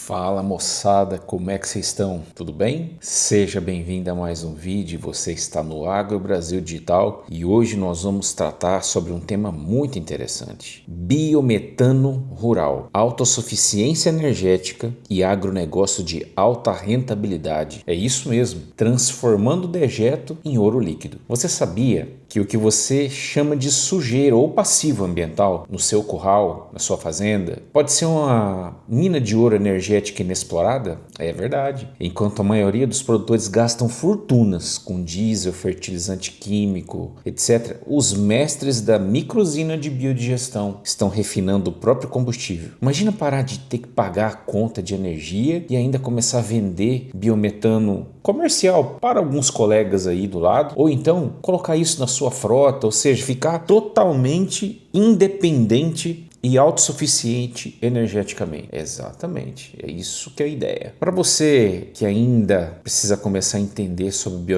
Fala moçada, como é que vocês estão? Tudo bem? Seja bem-vindo a mais um vídeo. Você está no Agro Brasil Digital e hoje nós vamos tratar sobre um tema muito interessante: biometano rural, autossuficiência energética e agronegócio de alta rentabilidade. É isso mesmo, transformando o dejeto em ouro líquido. Você sabia que o que você chama de sujeira ou passivo ambiental no seu curral, na sua fazenda, pode ser uma mina de ouro energética inexplorada? É verdade. Enquanto a maioria dos produtores gastam fortunas com diesel, fertilizante químico, etc., os mestres da microsina de biodigestão estão refinando o próprio combustível. Imagina parar de ter que pagar a conta de energia e ainda começar a vender biometano comercial para alguns colegas aí do lado, ou então colocar isso na sua frota, ou seja, ficar totalmente independente e autossuficiente energeticamente. Exatamente, é isso que é a ideia. Para você que ainda precisa começar a entender sobre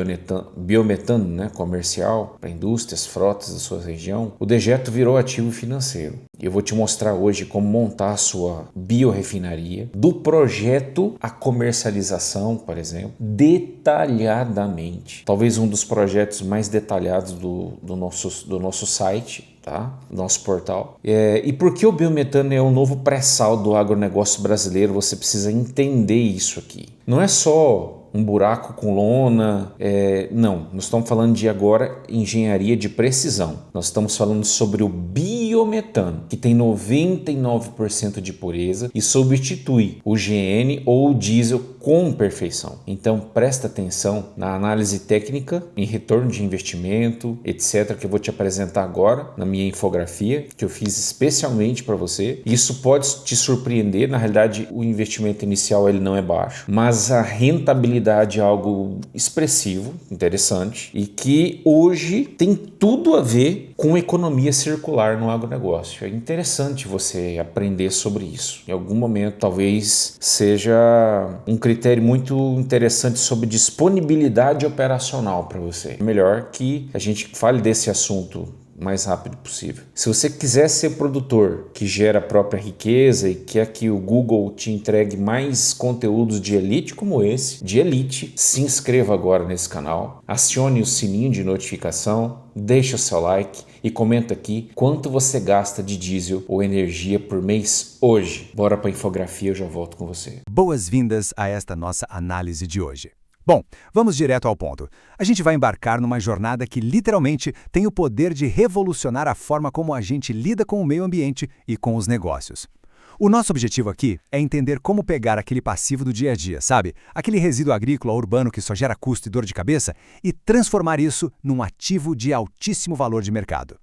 biometano, né, comercial para indústrias, frotas da sua região, o dejeto virou ativo financeiro. Eu vou te mostrar hoje como montar a sua biorefinaria, do projeto à comercialização, por exemplo, detalhadamente. Talvez um dos projetos mais detalhados do nosso site, tá? Nosso portal. E por que o biometano é o novo pré-sal do agronegócio brasileiro? Você precisa entender isso aqui. Não é só um buraco com lona, não, nós estamos falando de agora engenharia de precisão. Nós estamos falando sobre o biometano, que tem 99% de pureza e substitui o GN ou o diesel com perfeição. Então presta atenção na análise técnica, em retorno de investimento, etc., que eu vou te apresentar agora na minha infografia, que eu fiz especialmente para você. Isso pode te surpreender. Na realidade, o investimento inicial ele não é baixo, mas a rentabilidade é algo expressivo, interessante, e que hoje tem tudo a ver com economia circular no agronegócio. É interessante você aprender sobre isso. Em algum momento, talvez seja um critério muito interessante sobre disponibilidade operacional para você. É melhor que a gente fale desse assunto o mais rápido possível. Se você quiser ser produtor que gera a própria riqueza e quer que o Google te entregue mais conteúdos de elite como esse, de elite, se inscreva agora nesse canal, acione o sininho de notificação, deixa o seu like e comenta aqui quanto você gasta de diesel ou energia por mês hoje. Bora para a infografia, eu já volto com você. Boas-vindas a esta nossa análise de hoje. Bom, vamos direto ao ponto. A gente vai embarcar numa jornada que literalmente tem o poder de revolucionar a forma como a gente lida com o meio ambiente e com os negócios. O nosso objetivo aqui é entender como pegar aquele passivo do dia a dia, sabe? Aquele resíduo agrícola urbano que só gera custo e dor de cabeça e transformar isso num ativo de altíssimo valor de mercado.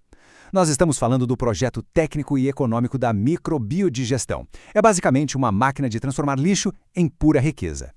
Nós estamos falando do projeto técnico e econômico da microbiodigestão. É basicamente uma máquina de transformar lixo em pura riqueza.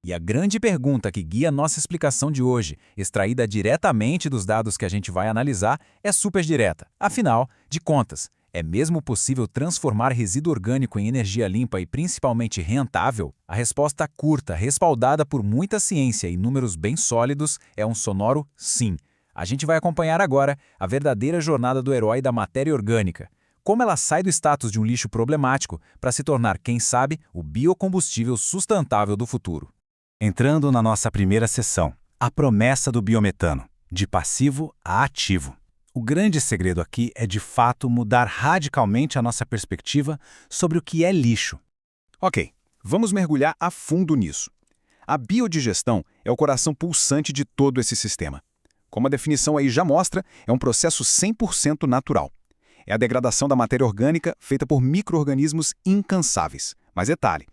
E a grande pergunta que guia nossa explicação de hoje, extraída diretamente dos dados que a gente vai analisar, é super direta. Afinal de contas, é mesmo possível transformar resíduo orgânico em energia limpa e principalmente rentável? A resposta curta, respaldada por muita ciência e números bem sólidos, é um sonoro sim. A gente vai acompanhar agora a verdadeira jornada do herói da matéria orgânica. Como ela sai do status de um lixo problemático para se tornar, quem sabe, o biocombustível sustentável do futuro. Entrando na nossa primeira sessão, a promessa do biometano, de passivo a ativo. O grande segredo aqui é, de fato, mudar radicalmente a nossa perspectiva sobre o que é lixo. Ok, vamos mergulhar a fundo nisso. A biodigestão é o coração pulsante de todo esse sistema. Como a definição aí já mostra, é um processo 100% natural. É a degradação da matéria orgânica feita por micro-organismos incansáveis. Mas detalhe,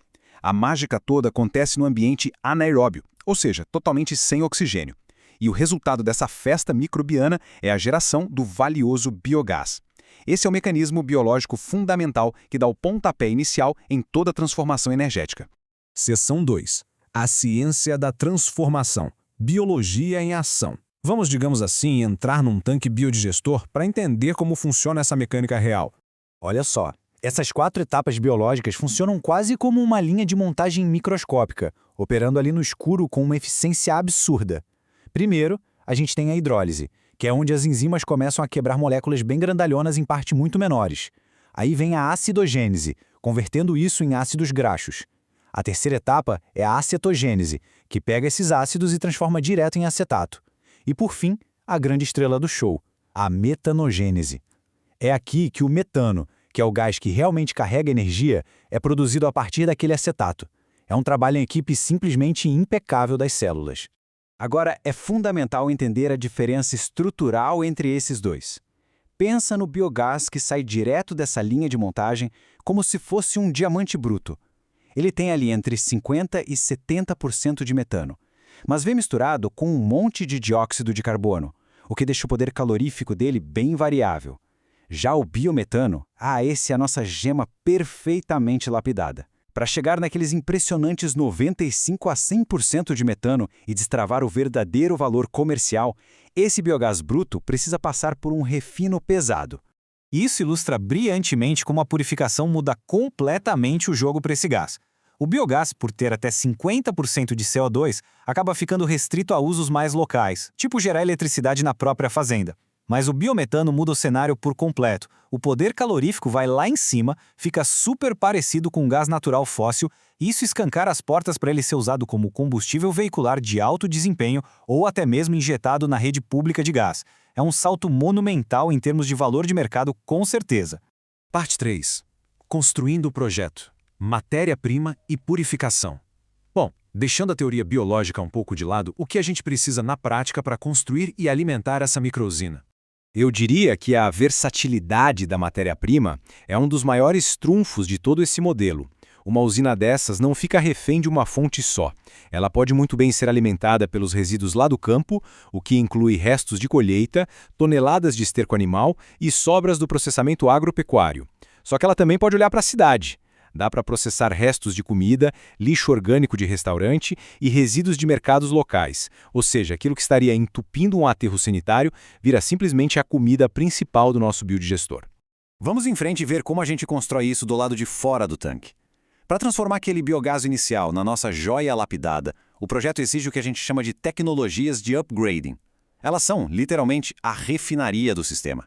a mágica toda acontece no ambiente anaeróbio, ou seja, totalmente sem oxigênio. E o resultado dessa festa microbiana é a geração do valioso biogás. Esse é o mecanismo biológico fundamental que dá o pontapé inicial em toda a transformação energética. Seção 2. A ciência da transformação. Biologia em ação. Vamos, digamos assim, entrar num tanque biodigestor para entender como funciona essa mecânica real. Olha só. Essas 4 etapas biológicas funcionam quase como uma linha de montagem microscópica, operando ali no escuro com uma eficiência absurda. Primeiro, a gente tem a hidrólise, que é onde as enzimas começam a quebrar moléculas bem grandalhonas em partes muito menores. Aí vem a acidogênese, convertendo isso em ácidos graxos. A terceira etapa é a acetogênese, que pega esses ácidos e transforma direto em acetato. E por fim, a grande estrela do show, a metanogênese. É aqui que o metano, que é o gás que realmente carrega energia, é produzido a partir daquele acetato. É um trabalho em equipe simplesmente impecável das células. Agora, é fundamental entender a diferença estrutural entre esses dois. Pensa no biogás que sai direto dessa linha de montagem como se fosse um diamante bruto. Ele tem ali entre 50% e 70% de metano, mas vem misturado com um monte de dióxido de carbono, o que deixa o poder calorífico dele bem variável. Já o biometano, esse é a nossa gema perfeitamente lapidada. Para chegar naqueles impressionantes 95% a 100% de metano e destravar o verdadeiro valor comercial, esse biogás bruto precisa passar por um refino pesado. Isso ilustra brilhantemente como a purificação muda completamente o jogo para esse gás. O biogás, por ter até 50% de CO2, acaba ficando restrito a usos mais locais, tipo gerar eletricidade na própria fazenda. Mas o biometano muda o cenário por completo. O poder calorífico vai lá em cima, fica super parecido com o gás natural fóssil, e isso escancara as portas para ele ser usado como combustível veicular de alto desempenho ou até mesmo injetado na rede pública de gás. É um salto monumental em termos de valor de mercado, com certeza. Parte 3. Construindo o projeto. Matéria-prima e purificação. Bom, deixando a teoria biológica um pouco de lado, o que a gente precisa na prática para construir e alimentar essa microusina? Eu diria que a versatilidade da matéria-prima é um dos maiores trunfos de todo esse modelo. Uma usina dessas não fica refém de uma fonte só. Ela pode muito bem ser alimentada pelos resíduos lá do campo, o que inclui restos de colheita, toneladas de esterco animal e sobras do processamento agropecuário. Só que ela também pode olhar para a cidade. Dá para processar restos de comida, lixo orgânico de restaurante e resíduos de mercados locais. Ou seja, aquilo que estaria entupindo um aterro sanitário vira simplesmente a comida principal do nosso biodigestor. Vamos em frente e ver como a gente constrói isso do lado de fora do tanque. Para transformar aquele biogás inicial na nossa joia lapidada, o projeto exige o que a gente chama de tecnologias de upgrading. Elas são, literalmente, a refinaria do sistema.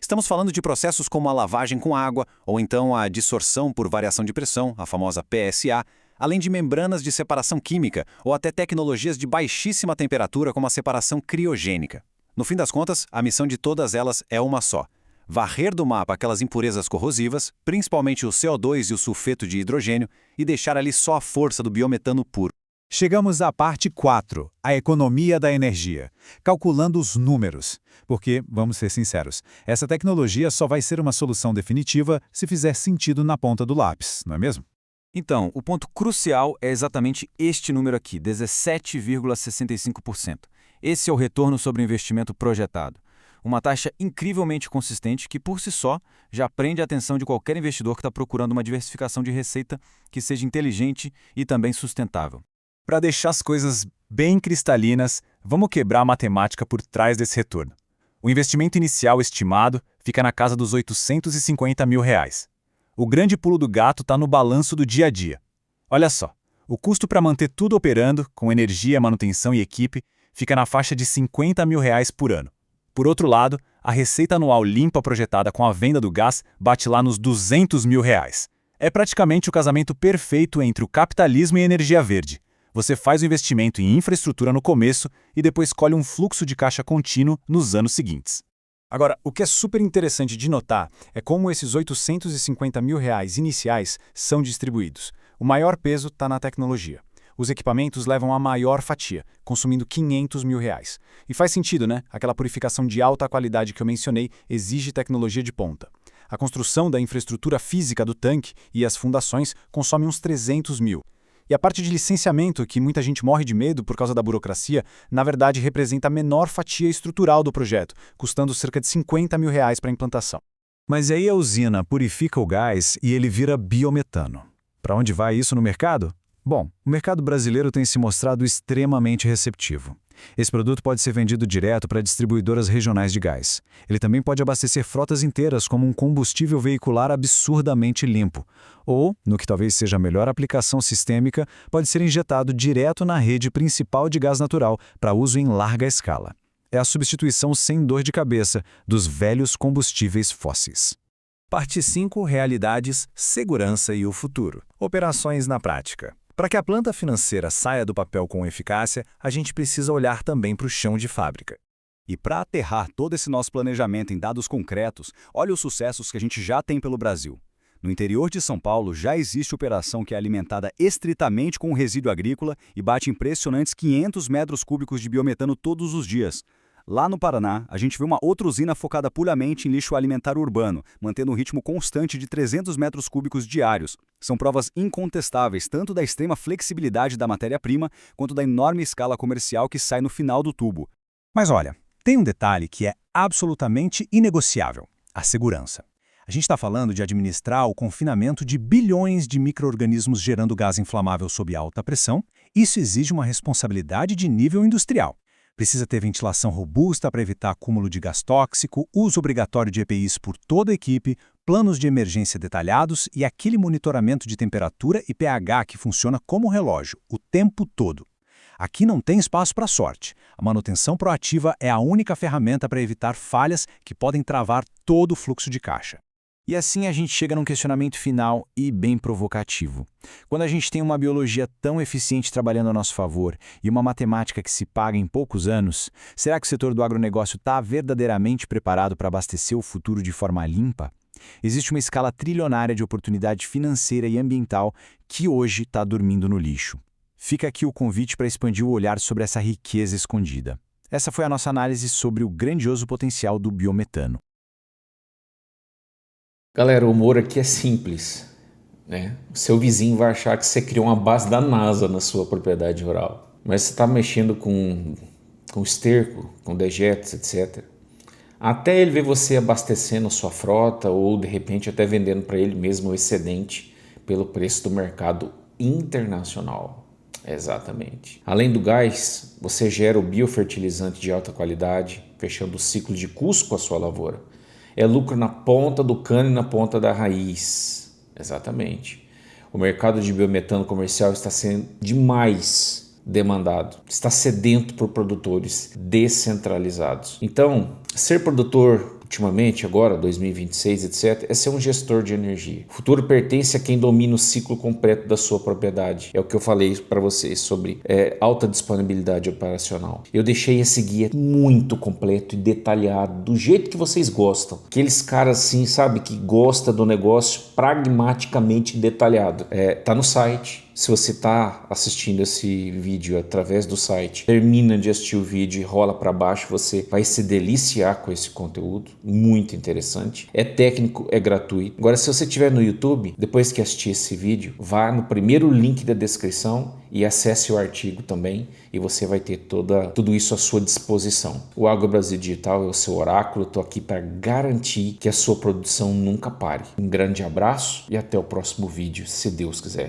Estamos falando de processos como a lavagem com água, ou então a dissorção por variação de pressão, a famosa PSA, além de membranas de separação química, ou até tecnologias de baixíssima temperatura como a separação criogênica. No fim das contas, a missão de todas elas é uma só: varrer do mapa aquelas impurezas corrosivas, principalmente o CO2 e o sulfeto de hidrogênio, e deixar ali só a força do biometano puro. Chegamos à parte 4, a economia da energia, calculando os números. Porque, vamos ser sinceros, essa tecnologia só vai ser uma solução definitiva se fizer sentido na ponta do lápis, não é mesmo? Então, o ponto crucial é exatamente este número aqui, 17,65%. Esse é o retorno sobre o investimento projetado. Uma taxa incrivelmente consistente que, por si só, já prende a atenção de qualquer investidor que está procurando uma diversificação de receita que seja inteligente e também sustentável. Para deixar as coisas bem cristalinas, vamos quebrar a matemática por trás desse retorno. O investimento inicial estimado fica na casa dos R$850 mil. O grande pulo do gato está no balanço do dia a dia. Olha só, o custo para manter tudo operando, com energia, manutenção e equipe, fica na faixa de R$50 mil por ano. Por outro lado, a receita anual limpa projetada com a venda do gás bate lá nos R$200 mil. É praticamente o casamento perfeito entre o capitalismo e a energia verde. Você faz o investimento em infraestrutura no começo e depois colhe um fluxo de caixa contínuo nos anos seguintes. Agora, o que é super interessante de notar é como esses R$850 mil iniciais são distribuídos. O maior peso está na tecnologia. Os equipamentos levam a maior fatia, consumindo R$500 mil. E faz sentido, né? Aquela purificação de alta qualidade que eu mencionei exige tecnologia de ponta. A construção da infraestrutura física do tanque e as fundações consome uns R$300 mil. E a parte de licenciamento, que muita gente morre de medo por causa da burocracia, na verdade representa a menor fatia estrutural do projeto, custando cerca de R$50 mil para a implantação. Mas aí a usina purifica o gás e ele vira biometano. Para onde vai isso no mercado? Bom, o mercado brasileiro tem se mostrado extremamente receptivo. Esse produto pode ser vendido direto para distribuidoras regionais de gás. Ele também pode abastecer frotas inteiras como um combustível veicular absurdamente limpo. Ou, no que talvez seja a melhor aplicação sistêmica, pode ser injetado direto na rede principal de gás natural para uso em larga escala. É a substituição sem dor de cabeça dos velhos combustíveis fósseis. Parte 5. Realidades, segurança e o futuro. Operações na prática. Para que a planta financeira saia do papel com eficácia, a gente precisa olhar também para o chão de fábrica. E para aterrar todo esse nosso planejamento em dados concretos, olha os sucessos que a gente já tem pelo Brasil. No interior de São Paulo já existe operação que é alimentada estritamente com o resíduo agrícola e bate impressionantes 500 metros cúbicos de biometano todos os dias. Lá no Paraná, a gente vê uma outra usina focada puramente em lixo alimentar urbano, mantendo um ritmo constante de 300 metros cúbicos diários. São provas incontestáveis tanto da extrema flexibilidade da matéria-prima quanto da enorme escala comercial que sai no final do tubo. Mas olha, tem um detalhe que é absolutamente inegociável: a segurança. A gente está falando de administrar o confinamento de bilhões de micro-organismos gerando gás inflamável sob alta pressão. Isso exige uma responsabilidade de nível industrial. Precisa ter ventilação robusta para evitar acúmulo de gás tóxico, uso obrigatório de EPIs por toda a equipe, planos de emergência detalhados e aquele monitoramento de temperatura e pH que funciona como relógio, o tempo todo. Aqui não tem espaço para sorte. A manutenção proativa é a única ferramenta para evitar falhas que podem travar todo o fluxo de caixa. E assim a gente chega num questionamento final e bem provocativo. Quando a gente tem uma biologia tão eficiente trabalhando a nosso favor e uma matemática que se paga em poucos anos, será que o setor do agronegócio está verdadeiramente preparado para abastecer o futuro de forma limpa? Existe uma escala trilionária de oportunidade financeira e ambiental que hoje está dormindo no lixo. Fica aqui o convite para expandir o olhar sobre essa riqueza escondida. Essa foi a nossa análise sobre o grandioso potencial do biometano. Galera, o humor aqui é simples, né? O seu vizinho vai achar que você criou uma base da NASA na sua propriedade rural. Mas você está mexendo com esterco, com dejetos, etc. Até ele ver você abastecendo a sua frota ou, de repente, até vendendo para ele mesmo o excedente pelo preço do mercado internacional. Exatamente. Além do gás, você gera o biofertilizante de alta qualidade, fechando o ciclo de custo com a sua lavoura. É lucro na ponta do cano e na ponta da raiz. Exatamente. O mercado de biometano comercial está sendo demais demandado. Está sedento por produtores descentralizados. Então, ser produtor ultimamente, agora, 2026, etc., é ser um gestor de energia. O futuro pertence a quem domina o ciclo completo da sua propriedade. É o que eu falei para vocês sobre alta disponibilidade operacional. Eu deixei esse guia muito completo e detalhado, do jeito que vocês gostam. Aqueles caras assim, sabe, que gosta do negócio pragmaticamente detalhado. Tá no site. Se você está assistindo esse vídeo através do site, termina de assistir o vídeo e rola para baixo, você vai se deliciar com esse conteúdo, muito interessante. É técnico, é gratuito. Agora, se você estiver no YouTube, depois que assistir esse vídeo, vá no primeiro link da descrição e acesse o artigo também, e você vai ter tudo isso à sua disposição. O Agro Brasil Digital é o seu oráculo, estou aqui para garantir que a sua produção nunca pare. Um grande abraço e até o próximo vídeo, se Deus quiser.